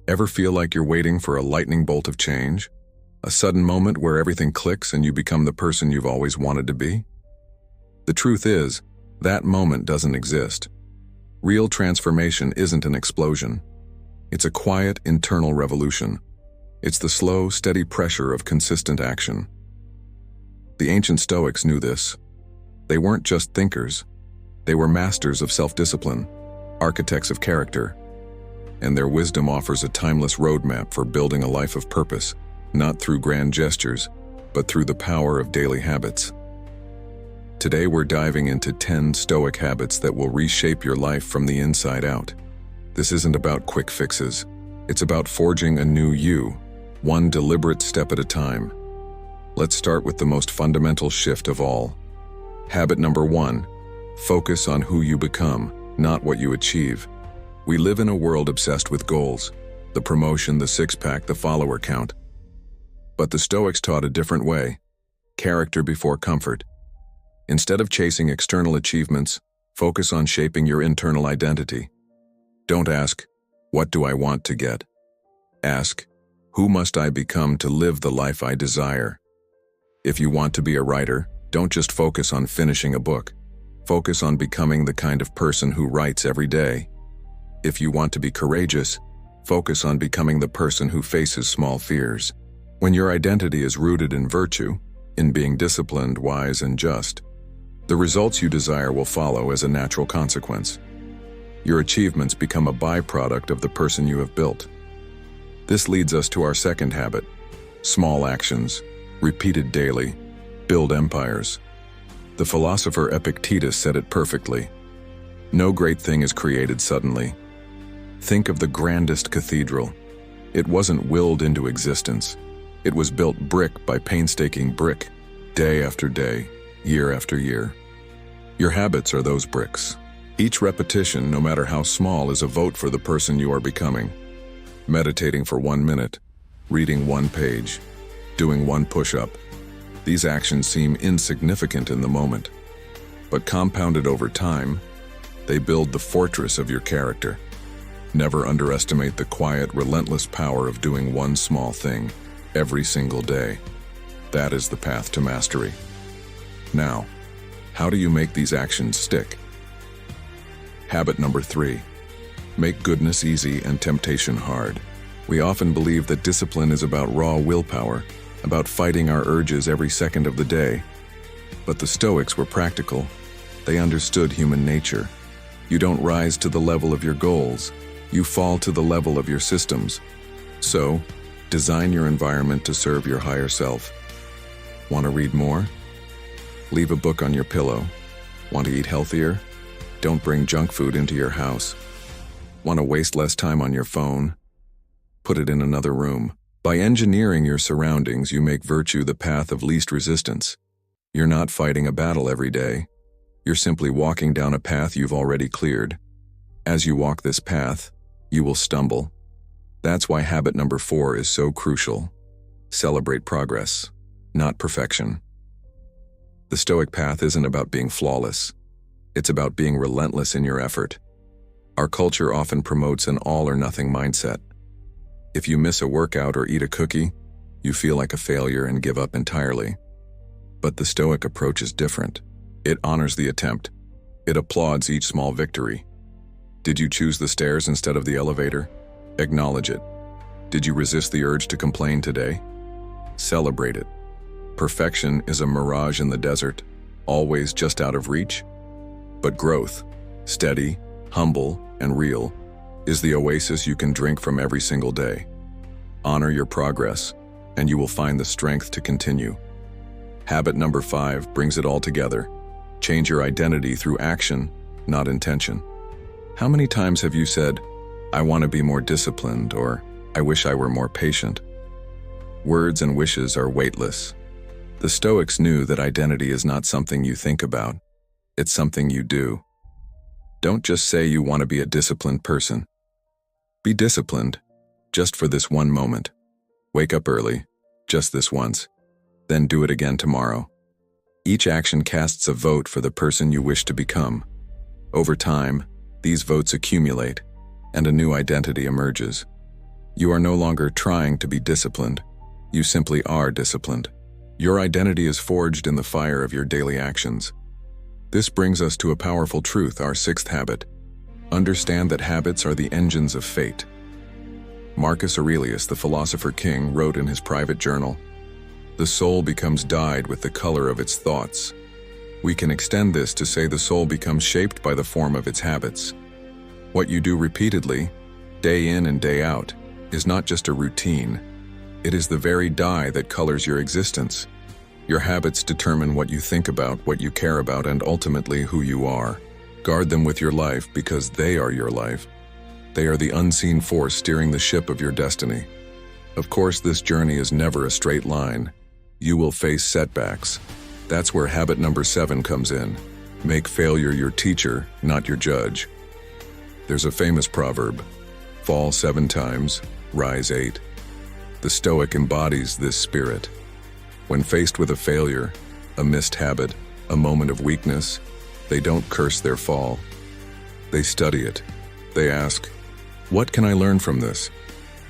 Ever feel like you're waiting for a lightning bolt of change? A sudden moment where everything clicks and you become the person you've always wanted to be? The truth is, that moment doesn't exist. Real transformation isn't an explosion. It's a quiet, internal revolution. It's the slow, steady pressure of consistent action. The ancient Stoics knew this. They weren't just thinkers. They were masters of self-discipline, architects of character, and their wisdom offers a timeless roadmap for building a life of purpose, not through grand gestures, but through the power of daily habits. Today we're diving into 10 Stoic habits that will reshape your life from the inside out. This isn't about quick fixes. It's about forging a new you, one deliberate step at a time. Let's start with the most fundamental shift of all. Habit number 1, focus on who you become, not what you achieve. We live in a world obsessed with goals, the promotion, the six-pack, the follower count. But the Stoics taught a different way, character before comfort. Instead of chasing external achievements, focus on shaping your internal identity. Don't ask, what do I want to get? Ask, who must I become to live the life I desire? If you want to be a writer, don't just focus on finishing a book. Focus on becoming the kind of person who writes every day. If you want to be courageous, focus on becoming the person who faces small fears. When your identity is rooted in virtue, in being disciplined, wise, and just, the results you desire will follow as a natural consequence. Your achievements become a byproduct of the person you have built. This leads us to our second habit. Small actions, repeated daily, build empires. The philosopher Epictetus said it perfectly. No great thing is created suddenly. Think of the grandest cathedral. It wasn't willed into existence. It was built brick by painstaking brick, day after day, year after year. Your habits are those bricks. Each repetition, no matter how small, is a vote for the person you are becoming. Meditating for 1 minute, reading 1 page, doing 1 push-up. These actions seem insignificant in the moment, but compounded over time, they build the fortress of your character. Never underestimate the quiet, relentless power of doing one small thing every single day. That is the path to mastery. Now, how do you make these actions stick? Habit number 3, make goodness easy and temptation hard. We often believe that discipline is about raw willpower, about fighting our urges every second of the day. But the Stoics were practical. They understood human nature. You don't rise to the level of your goals. You fall to the level of your systems. So, design your environment to serve your higher self. Want to read more? Leave a book on your pillow. Want to eat healthier? Don't bring junk food into your house. Want to waste less time on your phone? Put it in another room. By engineering your surroundings, you make virtue the path of least resistance. You're not fighting a battle every day. You're simply walking down a path you've already cleared. As you walk this path, you will stumble. That's why habit number 4 is so crucial. Celebrate progress, not perfection. The Stoic path isn't about being flawless. It's about being relentless in your effort. Our culture often promotes an all-or-nothing mindset. If you miss a workout or eat a cookie, you feel like a failure and give up entirely. But the Stoic approach is different. It honors the attempt. It applauds each small victory. Did you choose the stairs instead of the elevator? Acknowledge it. Did you resist the urge to complain today? Celebrate it. Perfection is a mirage in the desert, always just out of reach. But growth, steady, humble, and real, is the oasis you can drink from every single day. Honor your progress, and you will find the strength to continue. Habit number 5 brings it all together. Change your identity through action, not intention. How many times have you said, I want to be more disciplined, or I wish I were more patient? Words and wishes are weightless. The Stoics knew that identity is not something you think about. It's something you do. Don't just say you want to be a disciplined person. Be disciplined, just for this one moment. Wake up early, just this once. Then do it again tomorrow. Each action casts a vote for the person you wish to become. Over time, these votes accumulate, and a new identity emerges. You are no longer trying to be disciplined. You simply are disciplined. Your identity is forged in the fire of your daily actions. This brings us to a powerful truth, our sixth habit. Understand that habits are the engines of fate. Marcus Aurelius, the philosopher king, wrote in his private journal, "The soul becomes dyed with the color of its thoughts." We can extend this to say the soul becomes shaped by the form of its habits. What you do repeatedly, day in and day out, is not just a routine. It is the very dye that colors your existence. Your habits determine what you think about, what you care about, and ultimately who you are. Guard them with your life because they are your life. They are the unseen force steering the ship of your destiny. Of course, this journey is never a straight line. You will face setbacks. That's where habit number 7 comes in. Make failure your teacher, not your judge. There's a famous proverb, "Fall 7 times, rise 8. The Stoic embodies this spirit. When faced with a failure, a missed habit, a moment of weakness, they don't curse their fall. They study it. They ask, "What can I learn from this?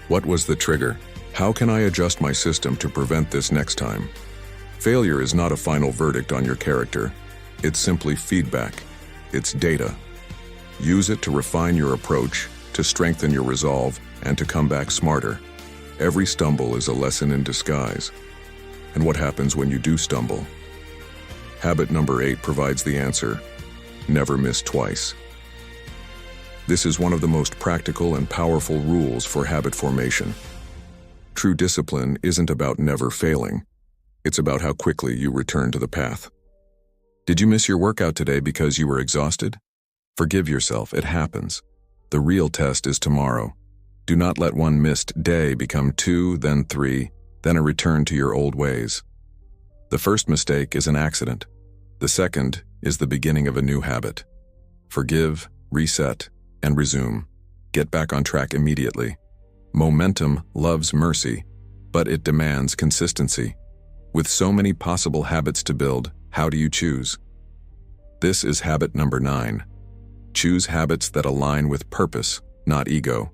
What was the trigger? How can I adjust my system to prevent this next time?" Failure is not a final verdict on your character. It's simply feedback. It's data. Use it to refine your approach, to strengthen your resolve, and to come back smarter. Every stumble is a lesson in disguise. And what happens when you do stumble? Habit number 8 provides the answer. Never miss twice. This is one of the most practical and powerful rules for habit formation. True discipline isn't about never failing. It's about how quickly you return to the path. Did you miss your workout today because you were exhausted? Forgive yourself, it happens. The real test is tomorrow. Do not let one missed day become 2, then 3, then a return to your old ways. The first mistake is an accident. The second is the beginning of a new habit. Forgive, reset, and resume. Get back on track immediately. Momentum loves mercy, but it demands consistency. With so many possible habits to build, how do you choose? This is habit number 9. Choose habits that align with purpose, not ego.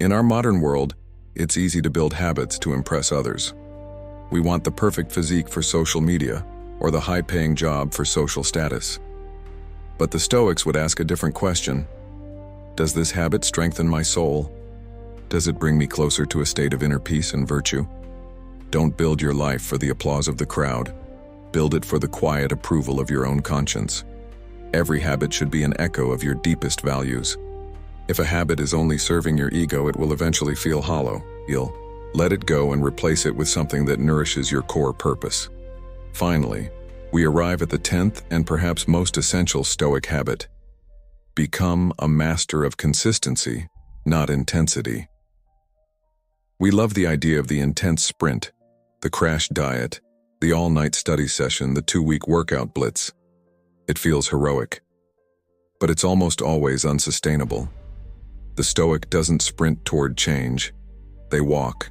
In our modern world, it's easy to build habits to impress others. We want the perfect physique for social media, or the high-paying job for social status. But the Stoics would ask a different question. Does this habit strengthen my soul? Does it bring me closer to a state of inner peace and virtue? Don't build your life for the applause of the crowd. Build it for the quiet approval of your own conscience. Every habit should be an echo of your deepest values. If a habit is only serving your ego, it will eventually feel hollow. You'll let it go and replace it with something that nourishes your core purpose. Finally, we arrive at the 10th and perhaps most essential Stoic habit. Become a master of consistency, not intensity. We love the idea of the intense sprint, the crash diet, the all-night study session, the 2-week workout blitz. It feels heroic, but it's almost always unsustainable. The Stoic doesn't sprint toward change. They walk.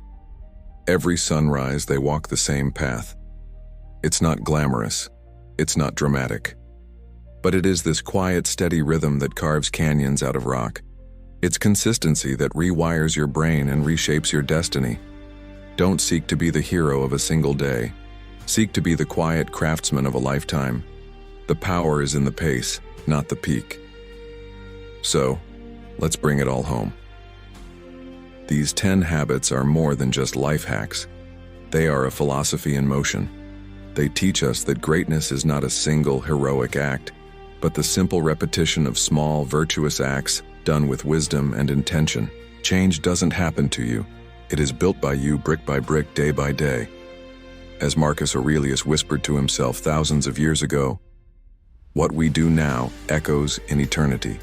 Every sunrise, they walk the same path. It's not glamorous. It's not dramatic. But it is this quiet, steady rhythm that carves canyons out of rock. It's consistency that rewires your brain and reshapes your destiny. Don't seek to be the hero of a single day. Seek to be the quiet craftsman of a lifetime. The power is in the pace, not the peak. So, let's bring it all home. These 10 habits are more than just life hacks. They are a philosophy in motion. They teach us that greatness is not a single heroic act, but the simple repetition of small, virtuous acts done with wisdom and intention. Change doesn't happen to you. It is built by you brick by brick, day by day. As Marcus Aurelius whispered to himself thousands of years ago, what we do now echoes in eternity.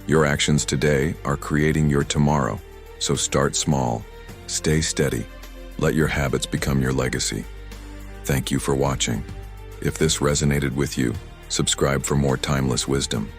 Your actions today are creating your tomorrow, so start small, stay steady, let your habits become your legacy. Thank you for watching. If this resonated with you, subscribe for more timeless wisdom.